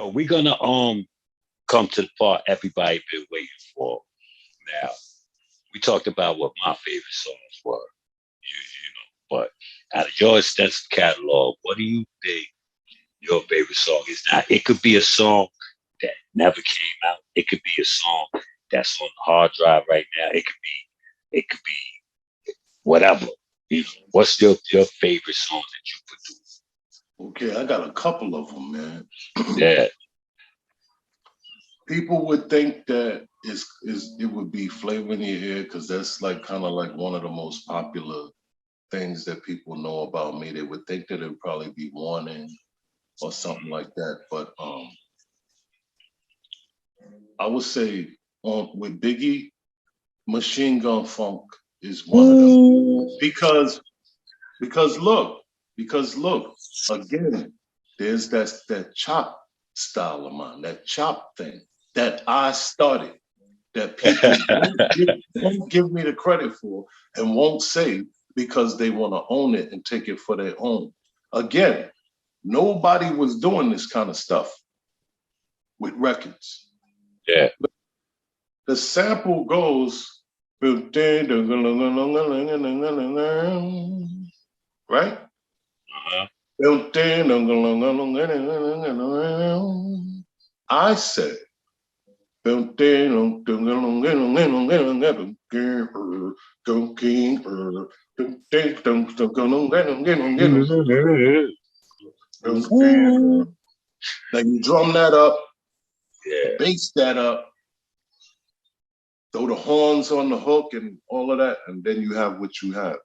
Yo, we're gonna come to the part everybody been waiting for. Now, we talked about what my favorite songs were, but out of your extensive catalog, what do you think your favorite song is? Now, it could be a song that never came out. It could be a song that's on the hard drive right now. It could be whatever. What's your favorite song that you produce? Okay, I got a couple of them, man. Yeah. People would think that it would be Flavor in Your Ear because that's like kind of like one of the most popular things that people know about me. They would think that it'd probably be Warning or something like that. But I would say with Biggie, Machine Gun Funk is one of them. Because look, again, there's that chop style of mine, that chop thing that I started, that people won't give me the credit for and won't say because they want to own it and take it for their own. Again, nobody was doing this kind of stuff with records. Yeah. The sample goes, right? Uh-huh. I said, now you drum that up, Yeah. bass that up, throw the horns on the hook and all of that, and then you have what you have.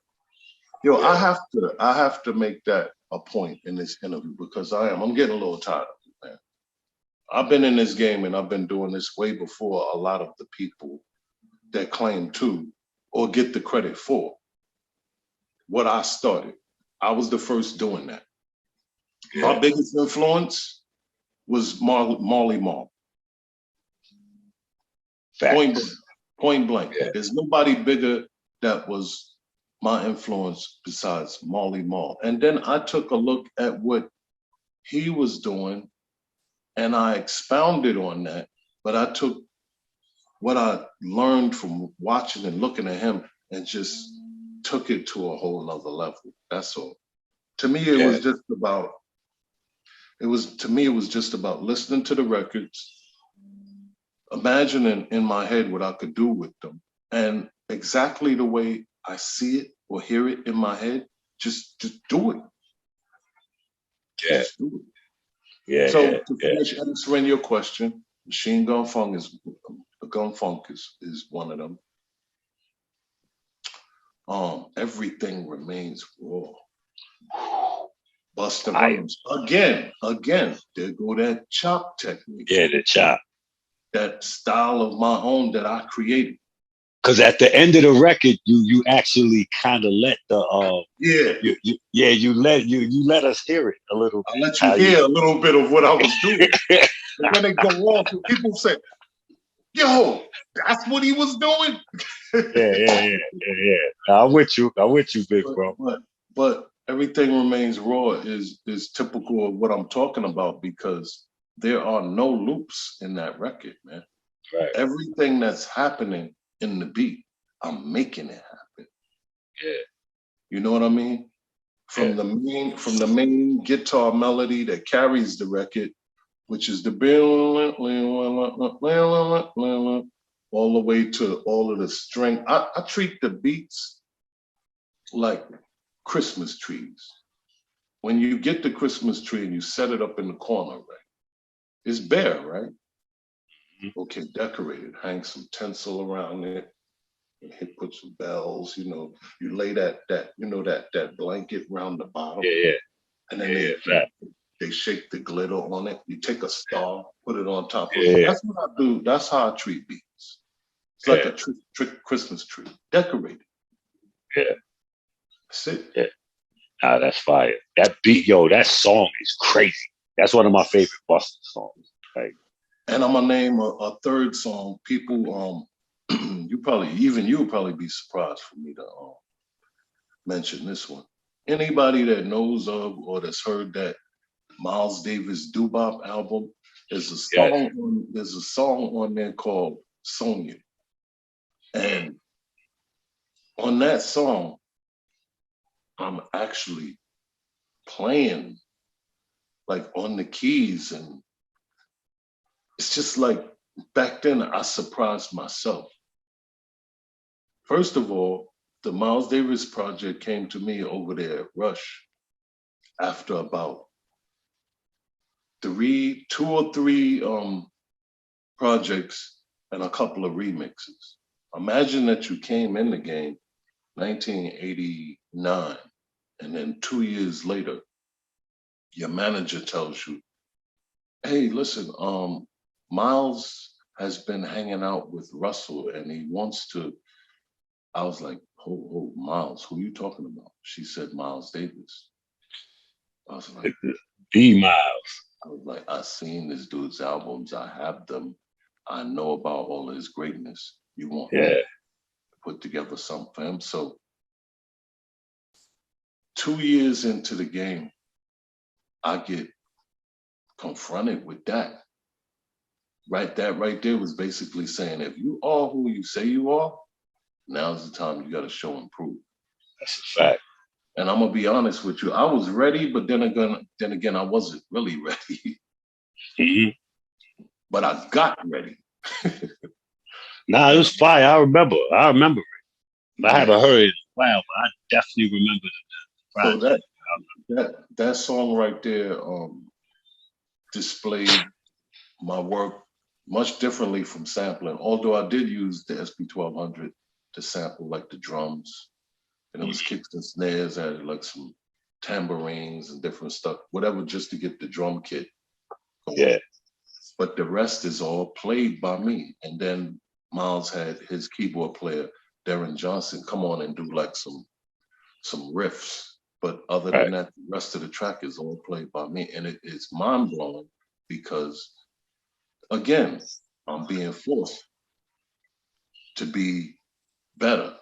Yo, Yeah. I have to make that a point in this interview because I'm getting a little tired of it, man. I've been in this game and I've been doing this way before a lot of the people that claim to or get the credit for what I started. I was the first doing that. Yeah. My biggest influence was Marley Marl. Point blank. Yeah. There's nobody bigger that was my influence besides Marley Marl. And then I took a look at what he was doing and I expounded on that, but I took what I learned from watching and looking at him and just took it to a whole nother level. That's all. To me, it was just about, it was just about listening to the records, imagining in my head what I could do with them, and exactly the way I see it or hear it in my head, just do it. Yeah. Just do it. Yeah. So Yeah. to finish answering your question, Machine Gun Funk is one of them. Everything remains raw. Busta Rhymes. Again, there go that chop technique. Yeah, the chop. That style of my own that I created. Because at the end of the record, you actually kind of let the you let us hear it a little bit. I let you hear a little bit of what I was doing. And then it go off and people say, yo, that's what he was doing. Yeah. I'm with you, big bro. But everything remains raw is typical of what I'm talking about because there are no loops in that record, man. Right. Everything that's happening in the beat, I'm making it happen. Yeah. You know what I mean? From the main guitar melody that carries the record, which is the all the way to all of the string. I treat the beats like Christmas trees. When you get the Christmas tree and you set it up in the corner, right? It's bare, right? Mm-hmm. Okay, decorated. Hang some tinsel around it. Put some bells. You lay that blanket around the bottom. Yeah. And then they shake the glitter on it. You take a star, put it on top of it. That's what I do. That's how I treat beats. It's like a Christmas tree, decorated. Yeah. That's it. Yeah. Nah, that's fire. That beat, that song is crazy. That's one of my favorite Busta songs. Like, and I'm gonna name a third song. People, you'll probably be surprised for me to mention this one. Anybody that knows of or that's heard that Miles Davis Doo-Bop album, There's a Yes. song on there called Sonia. And on that song, I'm actually playing like on the keys. And it's just like back then I surprised myself. First of all, the Miles Davis project came to me over there at Rush after about two or three projects and a couple of remixes. Imagine that you came in the game 1989, and then 2 years later, your manager tells you, "Hey, listen, Miles has been hanging out with Russell, and he wants to." I was like, "Oh, Miles, who are you talking about?" She said, "Miles Davis." I was like, B Miles. "I seen this dude's albums. I have them. I know about all his greatness. You want me to put together something for him?" So 2 years into the game, I get confronted with that. Right, that right there was basically saying, if you are who you say you are, now's the time you got to show and prove. That's a fact. And I'm gonna be honest with you, I was ready, but then again, I wasn't really ready. Mm-hmm. But I got ready. Nah, it was fire. I remember it. I haven't heard it in a while, but I definitely remember the project. So that song right there displayed my work much differently from sampling. Although I did use the SP1200 to sample like the drums, and it was kicks and snares, added like some tambourines and different stuff, whatever, just to get the drum kit going. Yeah. But the rest is all played by me. And then Miles had his keyboard player, Darren Johnson, come on and do like some riffs. But other than that, the rest of the track is all played by me. And it's mind blowing because, again, I'm being forced to be better,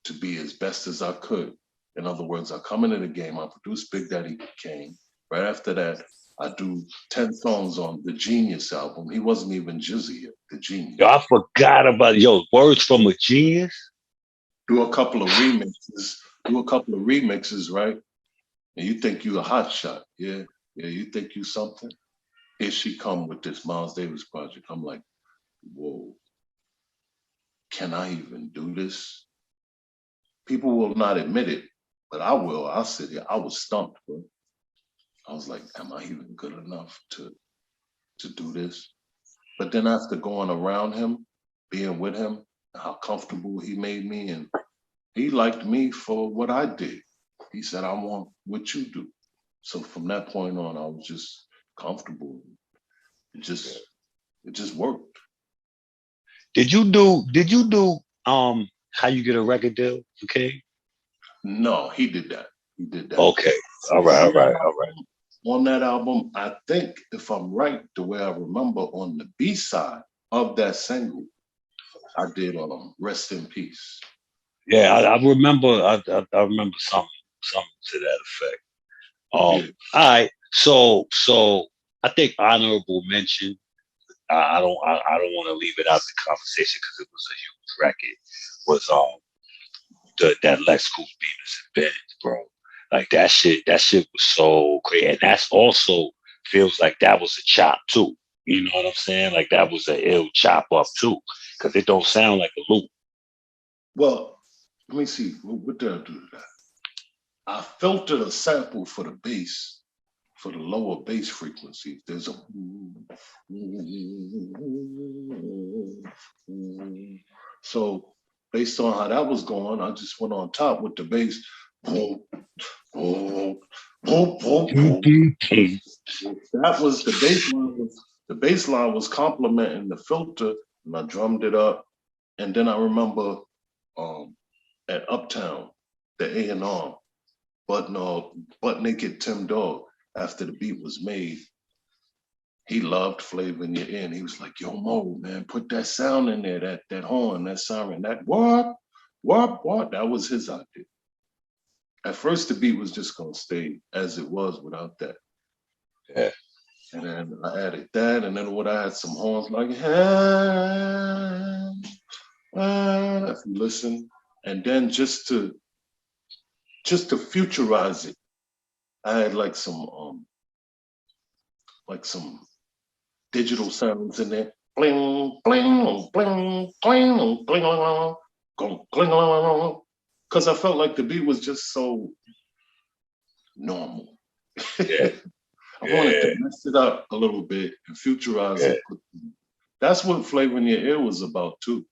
to be as best as I could. In other words, I come into the game, I produce Big Daddy Kane. Right after that, I do 10 songs on the Genius album. He wasn't even Jizzy yet, the Genius. Yo, I forgot about Words from a Genius. Do a couple of remixes, right? And you think you a hot shot. Yeah, you think you something. Here she come with this Miles Davis project. I'm like, whoa, can I even do this? People will not admit it, but I will. I'll sit here. I was stumped, bro. I was like, am I even good enough to do this? But then after going around him, being with him, how comfortable he made me, and he liked me for what I did. He said, I want what you do. So from that point on, I was just comfortable. It just worked. Did you do How You Get a Record Deal? Okay. No, he did that. Okay. All right. On that album, I think, if I'm right, the way I remember, on the B side of that single, I did Rest in Peace. Yeah, I remember. I remember something to that effect. All right. So I think honorable mention. I don't want to leave it out the conversation because it was a huge record. Was that Lex Cool Beaters and Benz, bro. Like that shit was so great. And that's also feels like that was a chop too. You know what I'm saying? Like that was an ill chop up too. Cause it don't sound like a loop. Well, let me see. What did I do to that? I filtered a sample for the bass, for the lower bass frequency. There's a so based on how that was going, I just went on top with the bass. Boom, boom, boom, boom, boom. That was the bass line. The bass line was complementing the filter, and I drummed it up. And then I remember at Uptown, the A&R, Butt Naked Tim Dog, after the beat was made, he loved Flavor in Your Ear. And he was like, yo, Mo, man, put that sound in there, that horn, that siren, that what? That was his idea. At first, the beat was just going to stay as it was without that. Yeah. And then I added that, and then what I had some horns like, if you listen, and then just to futurize it, I had like some digital sounds in there. Bling, bling, bling, bling, bling, bling, bling, because I felt like the beat was just so normal. Yeah, I wanted to yeah, mess it up a little bit and futurize yeah, it. That's what Flavor in Your Ear was about too.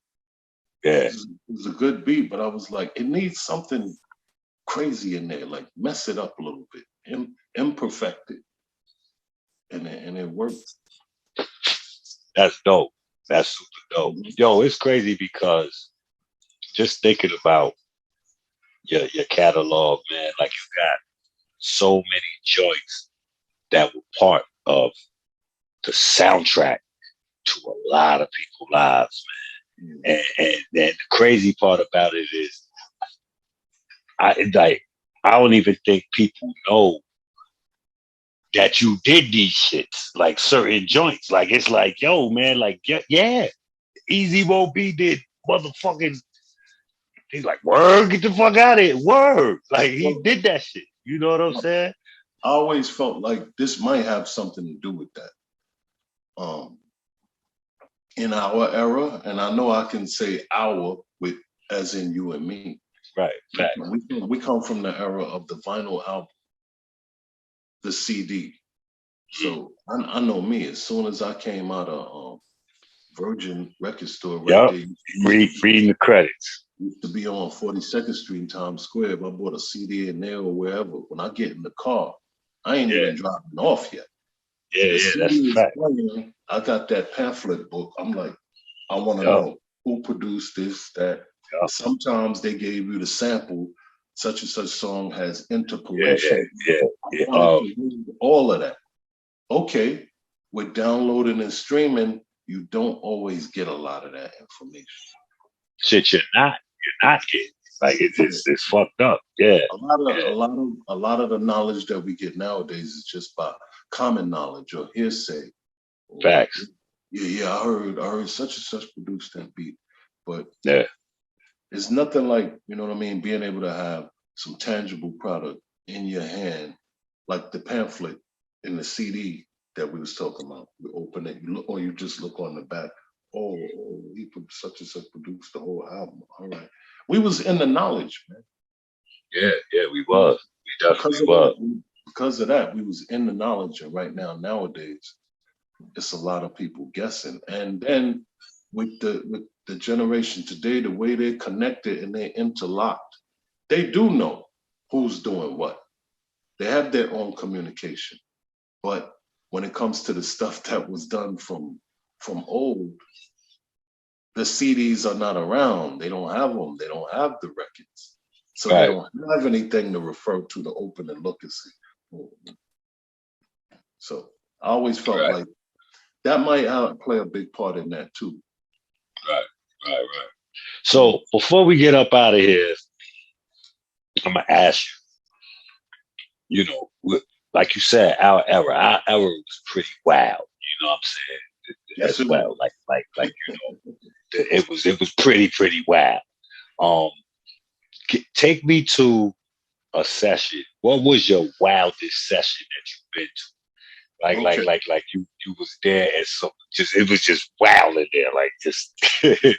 yeah. It was a good beat, but I was like, it needs something crazy in there, like mess it up a little bit, imperfect it, and it worked. That's dope. That's super dope. Mhm. Yo, it's crazy because just thinking about your catalog, man, like you got so many joints that were part of the soundtrack to a lot of people's lives, man. And the crazy part about it is, I don't even think people know that you did these shits, like certain joints. Like it's like, yo, man, like yeah, Easy Mo B did motherfucking. He's like, word, get the fuck out of here, word. Like he Well, did that shit. You know what I'm saying? I always felt like this might have something to do with that. In our era, and I know I can say our with as in you and me. Right, fact. We come from the era of the vinyl album, the CD. So I know me. As soon as I came out of Virgin Record Store, right Yep. there, Reading the credits. used to be on 42nd Street in Times Square. If I bought a CD in there or wherever, when I get in the car, I ain't Yeah, even driving off yet. yeah, The yeah. CD That's a is fact. playing. I got that pamphlet book. I'm like, I want to Yep, know who produced this, that. yep. Sometimes they gave you the sample, such and such song has Yeah, yeah, interpolation. yeah, I yeah. wanted to read all of that. Okay, with downloading and streaming, you don't always get a lot of that information. Shit, you're not getting. Like it's fucked up. Yeah, yeah. A lot of the knowledge that we get nowadays is just by common knowledge or hearsay. Or Facts. yeah, I heard such and such produced that beat. But Yeah, it's nothing like, you know what I mean, being able to have some tangible product in your hand, like the pamphlet in the CD that we was talking about. You open it, you look, or you just look on the back. He such and such produced the whole album. All right, we was in the knowledge, man. yeah, yeah. We was. We Because definitely of was. that, we was in the knowledge, and right now, nowadays, it's a lot of people guessing. And then with the generation today, the way they're connected and they're interlocked, they do know who's doing what. They have their own communication. But when it comes to the stuff that was done from old, the CDs are not around. They don't have them. They don't have the records. So they Right, don't have anything to refer to open and look and see. So I always felt right, like that might play a big part in that too. right, right. So before we get up out of here, I'm gonna ask you. You know, like you said, our era was pretty wild. You know what I'm saying? Yes, As it well, was. like you know, it was pretty wild. Um, take me to a session. What was your wildest session that you've been to? Okay. You was there and so just it was just wild in there. Like just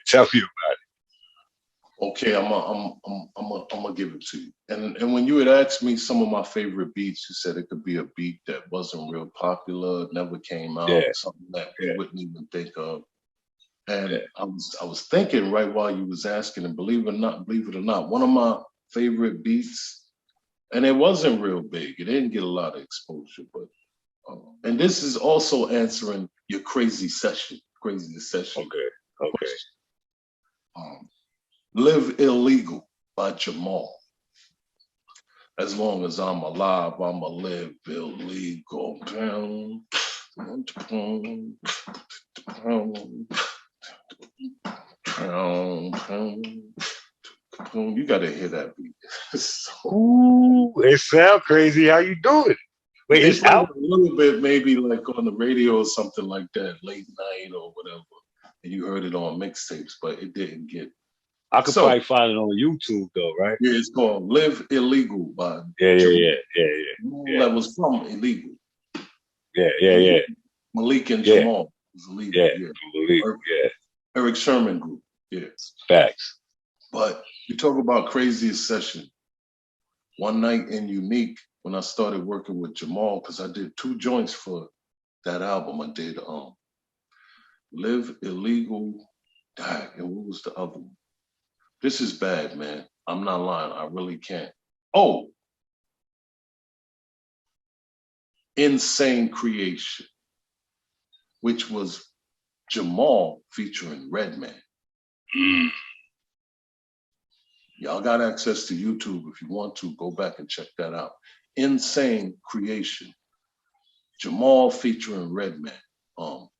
tell me about Okay, I'm gonna give it to you. And when you had asked me some of my favorite beats, you said it could be a beat that wasn't real popular, never came it. out, something that we Yeah, wouldn't even think of. And yeah, I was thinking right while you was asking, and believe it or not, one of my favorite beats, and it wasn't real big. It didn't get a lot of exposure, but and this is also answering your crazy yeah. session Okay, okay. question. Um, Live Illegal by Jamal. As long as I'm alive, I'ma live illegal. You gotta hear that beat. So, Ooh, it sound crazy. How you doing? Wait, They it's played out? it a little bit, maybe like on the radio or something like that, late night or whatever. And you heard it on mixtapes, but it didn't get. I could So probably find it on YouTube though, right? yeah, it's called "Live Illegal" by Yeah, yeah, Jamal. yeah, yeah, Jamal yeah, that was from Illegal. yeah, yeah, Malik, yeah, Malik and yeah, Jamal was Illegal. yeah. Yeah, Illegal, Eric, yeah. Eric Sherman group. Yeah, Facts. but you talk about craziest session. One night in Unique when I started working with Jamal because I did 2 joints for that album. I did Live Illegal, and what was the other one? This is bad, man. I'm not lying. I really can't. Oh, Insane Creation, which was Jamal featuring Redman. Mm. Y'all got access to YouTube if you want to. Go back and check that out. Insane Creation, Jamal featuring Redman.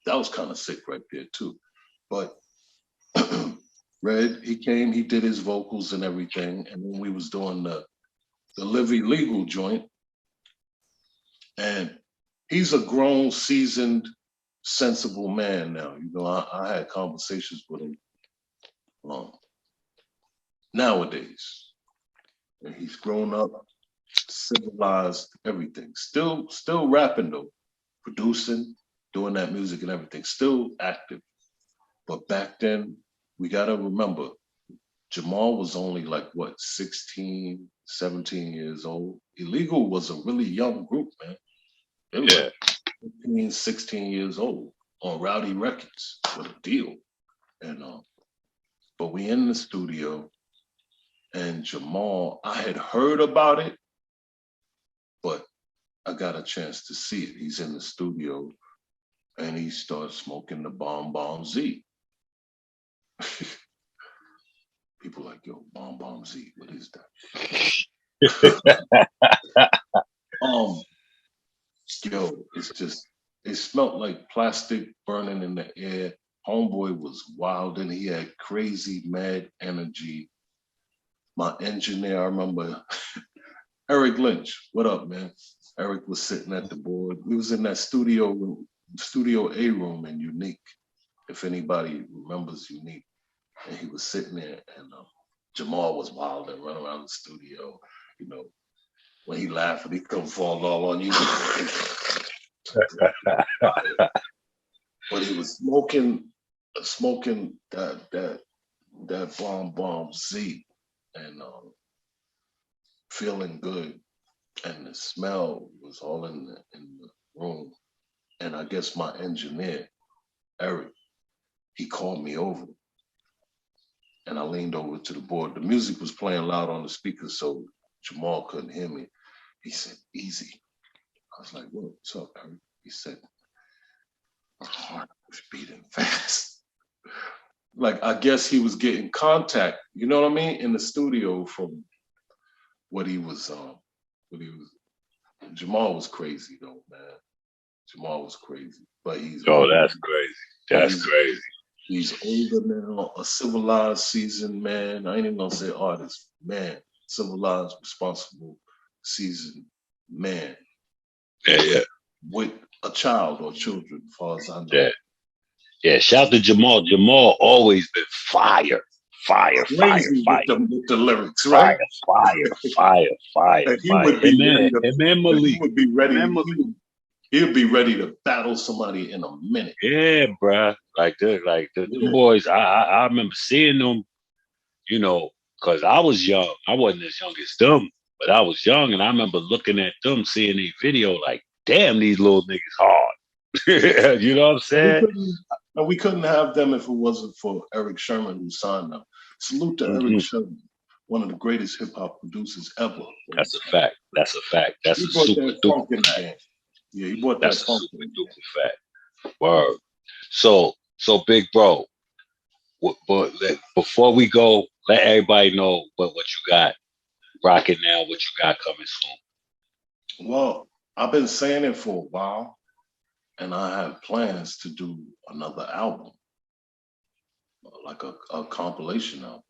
That was kind of sick right there too. But Red, he came, he did his vocals and everything, and then we was doing the Live Illegal joint, and he's a grown, seasoned, sensible man now. You know, I had conversations with him nowadays, and he's grown up, civilized, everything. Still rapping though, producing, doing that music and everything. Still active, but back then we gotta remember Jamal was only like what 16, 17 years old. Illegal was a really young group, man. They were Yeah. like 15, 16 years old on Rowdy Records with a deal. And but we in the studio and Jamal, I had heard about it, but I got a chance to see it. He's in the studio and he starts smoking the Bomb Z. People like, yo, Bomb Z, what is that? Yo, it's just, it smelled like plastic burning in the air. Homeboy was wild and he had crazy, mad energy. My engineer, I remember Eric Lynch. What up, man? Eric was sitting at the board. We was in that studio room, Studio A room in Unique, if anybody remembers Unique. And he was sitting there and Jamal was wild and running around the studio. You know, when he laughed, he come fall all on you. But he was smoking that bomb Z and feeling good, and the smell was all in the room. And I guess my engineer Eric, he called me over, and I leaned over to the board. The music was playing loud on the speakers, so Jamal couldn't hear me. He said, "Easy." I was like, "What's up, Eric?" He said, "My heart was beating fast." Like I guess he was getting contact, you know what I mean, in the studio from what he was Jamal was crazy though, man. Jamal was crazy. But he's Oh, older. that's crazy. That's crazy. He's older now, a civilized, seasoned man. I ain't even gonna say artist, man. Civilized, responsible, seasoned man. Yeah, yeah. With a child or children, as far as I know. Yeah. Yeah. Shout to Jamal. Jamal always been fire. Fire, fire, Crazy fire. with the lyrics, Fire, right? fire, fire, And he fire. would be ready to, Him and Malik. he would be ready, Him and Malik. he would be ready to battle somebody in a minute. Yeah, bruh. Like the them boys, I remember seeing them, you know, because I was young. I wasn't as young as them, but I was young, and I remember looking at them, seeing these video, like, damn, these little niggas hard. You know what I'm saying? We couldn't have them if it wasn't for Eric Sherman who signed them. Salute to Eric Sherman, one of the greatest hip hop producers ever. That's a fact. That's a fact. That's he a brought super that duper funk in the fact. game. Yeah, he brought That's that a funk super in the game. duper fact. Word. So big bro, but before we go, let everybody know what you got rocking now, what you got coming soon. Well, I've been saying it for a while, and I have plans to do another album, like a compilation album.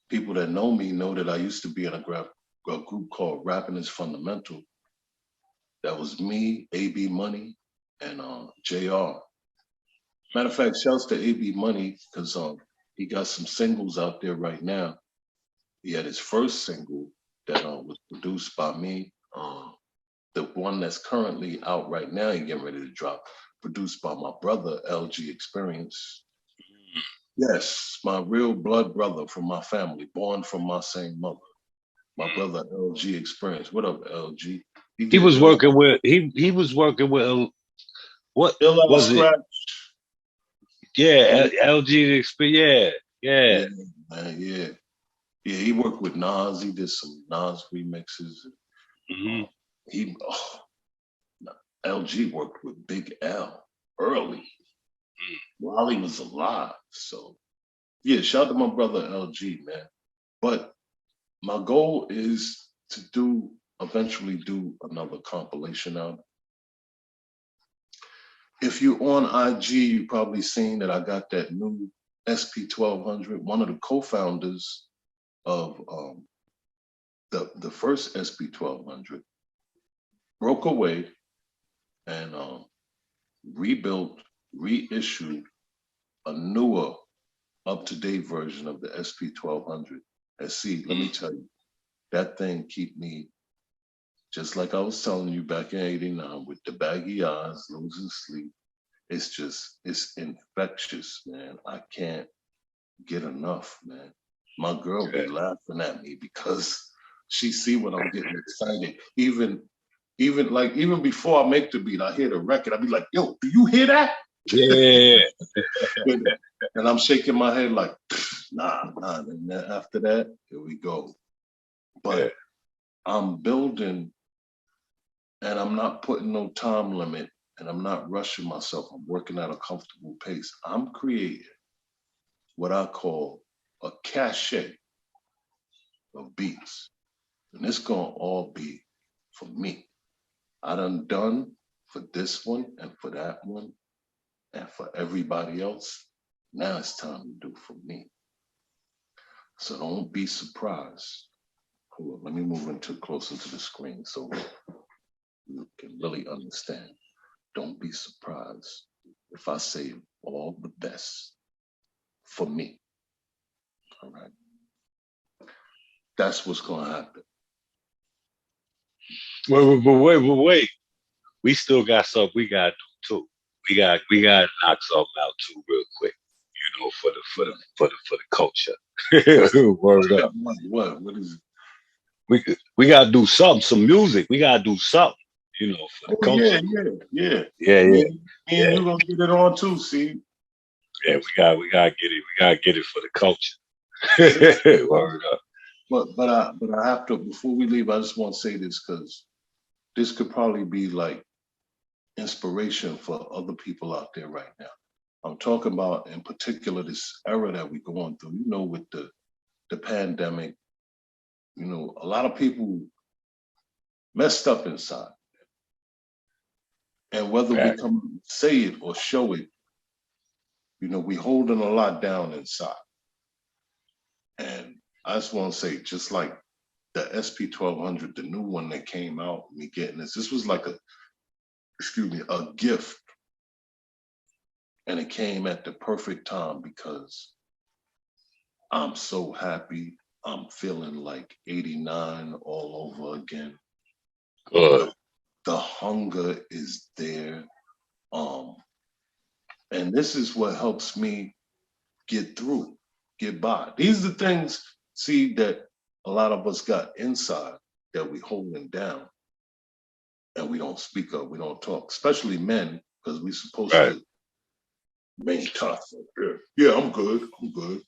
People that know me know that I used to be in a group called Rapping is Fundamental, That was me, AB Money, and JR. Matter of fact, shouts to AB Money because he got some singles out there right now. He had his first single that was produced by me. The one that's currently out right now, he getting ready to drop, produced by my brother LG Experience. Yes, my real blood brother from my family, born from my same mother. My brother LG Experience. What up, LG? He He did was working with he was working with what Ill Out was it? Scratch. Yeah, LG experience. Yeah, Yeah, man, yeah. Yeah, he worked with Nas. He did some Nas remixes. yeah. He LG worked with Big L early while he was alive. So yeah, shout out to my brother LG, man. But my goal is to eventually do another compilation album. If you're on IG, you probably seen that I got that new SP 1200. One of the co-founders of the first SP 1200 broke away and rebuilt, reissued a newer, up-to-date version of the SP 1200. And see, let me tell you, that thing keep me just like I was telling you back in '89 with the baggy eyes, losing sleep. It's infectious, man. I can't get enough, man. My girl be Yeah. laughing at me because she see when I'm getting excited. Even before I make the beat, I hear the record. I be like, "Yo, do you hear that?" Yeah. and, and I'm shaking my head like, "Nah, nah." And then after that, here we go. Yeah. But I'm building, and I'm not putting no time limit, and I'm not rushing myself. I'm working at a comfortable pace. I'm creating what I call a cachet of beats. And it's gonna all be for me. I done for this one and for that one and for everybody else. Now it's time to do for me. So don't be surprised. Hold on, let me move into closer to the screen so you can really understand. Don't be surprised if I say all the best for me. All right. That's what's gonna happen. Wait. We still got something we gotta do too. We gotta knock something out too real quick. You know, for the culture. Word up. What is it? We gotta do something, some music. We gotta do something, you know, for the Oh culture. yeah. Yeah, Me, yeah, me and yeah, you gonna get it on too. See, yeah. We gotta get it. We gotta get it for the culture. Word up. but I have to before we leave. I just want to say this because this could probably be like inspiration for other people out there right now. I'm talking about in particular this era that we're going through. You know, with the pandemic. You know, a lot of people messed up inside, and whether we Right. come and say it or show it, you know, we holding a lot down inside. And I just want to say, just like the SP 1200, the new one that came out, me getting this. This was like a gift, and it came at the perfect time because I'm so happy. I'm feeling like '89 all over again. Good. The the hunger is there, um, and this is what helps me get through, get by. These are the things, see, that a lot of us got inside that we holding down and we don't speak up, we don't talk, especially men, because we supposed Right. to remain tough. Yeah, I'm good. I'm good.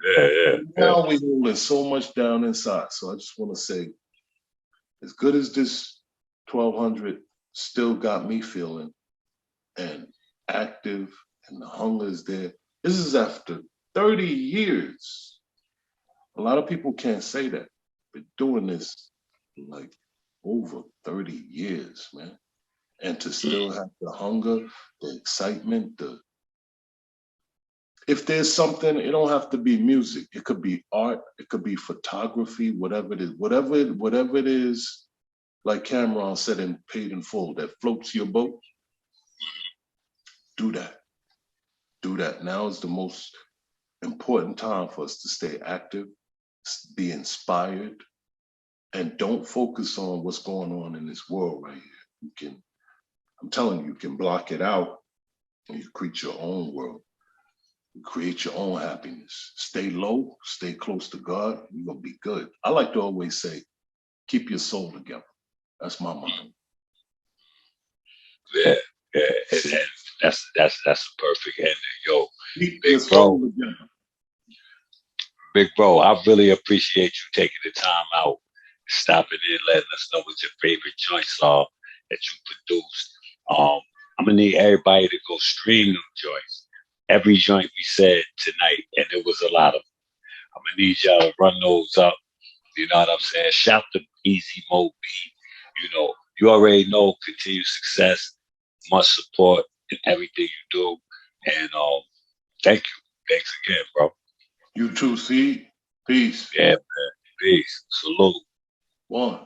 Yeah. Now we holding so much down inside. So I just want to say, as good as this 1200 still got me feeling and active and the hunger is there. This is after 30 years. A lot of people can't say that. Been doing this like over 30 years, man. And to still have the hunger, the excitement, the if there's something, it don't have to be music. It could be art, it could be photography, whatever it is, whatever it is like Cameron said in Paid in Full, that floats your boat. Do that. Do that. Now is the most important time for us to stay active, be inspired, and don't focus on what's going on in this world right here. You can, I'm telling you, you can block it out and you create your own world. You create your own happiness. Stay low, stay close to God, you're gonna be good. I like to always say, keep your soul together. That's my mind. Yeah, yeah, and that's a perfect ending, yo. Keep your Big bro, soul together. big bro, I really appreciate you taking the time out, stopping in, letting us know what your favorite joints are that you produced. I'm gonna need everybody to go stream them joints. Every joint we said tonight, and there was a lot of them. I'm gonna need y'all to run those up. You know what I'm saying? Shout to Easy Mo B. You know, you already know continued success, much support in everything you do. And thank you. Thanks again, bro. You too, see? Peace. Yeah, man. Peace. Salute. One.